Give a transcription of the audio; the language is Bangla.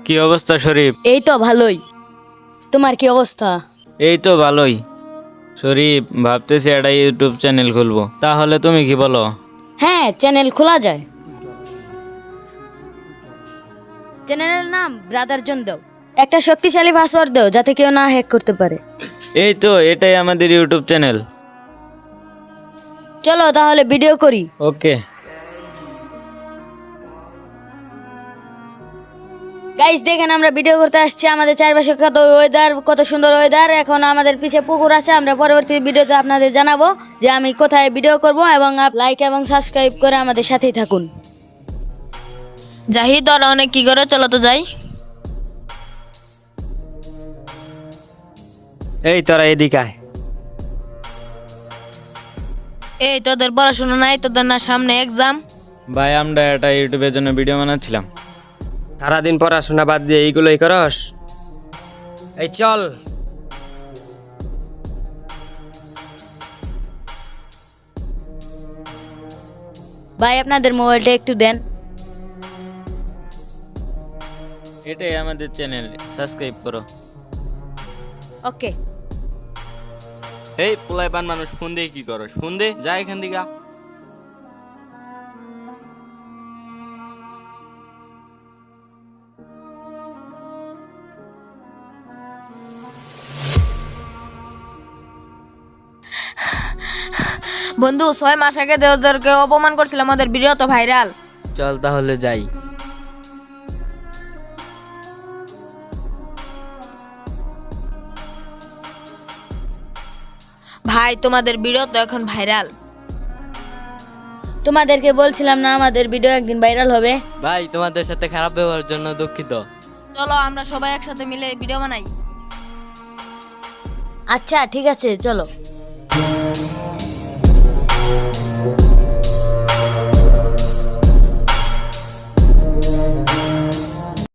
কি অবস্থা শরীফ? এই তো ভালোই। তোমার কি অবস্থা? এই তো ভালোই। শরীফ, ভাবতেছি একটা ইউটিউব চ্যানেল খুলবো, তাহলে তুমি কি বলো? হ্যাঁ, চ্যানেল খোলা যায়। চ্যানেলের নাম ব্রাদার জন দাও। একটা শক্তিশালী পাসওয়ার্ড দাও যাতে কেউ না হ্যাক করতে পারে। এই তো, এটাই আমাদের ইউটিউব চ্যানেল। চলো তাহলে ভিডিও করি। ওকে। গাইস দেখেন, আমরা ভিডিও করতে আসছি। আমাদের চারপাশে কত ওয়েদার, কত সুন্দর ওয়েদার। এখন আমাদের পিছে পুকুর আছে। আমরা পরবর্তী ভিডিওতে আপনাদের জানাবো যে আমি কোথায় ভিডিও করব, এবং লাইক এবং সাবস্ক্রাইব করে আমাদের সাথেই থাকুন। জাহিদ ওরা অনেক কি করে, চলো তো যাই। এই তোরা এদিকে আয়। এই তোদের পড়াশোনা নাই? তোদের না সামনে এক্সাম? ভাই, আমরা একটা ইউটিউবের জন্য ভিডিও বানাচ্ছিলাম। সারাদিন পড়াশোনা বাদ দিয়ে এইগুলোই করস? এই চল। ভাই আপনাদের মোবাইলটা একটু দেন। এটাই আমাদের চ্যানেল, সাবস্ক্রাইব করো। ওকে। এই পোলাইপান মানুষ, ফোন দিয়ে কি করো? ফোন দে, যা এখান থেকে। বন্ধু, 6 মাস আগে ওদেরকে অপমান করছিলাম, আমাদের ভিডিও তো ভাইরাল। চল তাহলে যাই। ভাই তোমাদের ভিডিও তো এখন ভাইরাল। তোমাদেরকে বলছিলাম না আমাদের ভিডিও একদিন ভাইরাল হবে? ভাই, তোমাদের সাথে খারাপ ব্যবহারের জন্য দুঃখিত। চলো আমরা সবাই একসাথে মিলে ভিডিও বানাই। আচ্ছা ঠিক আছে, চলো।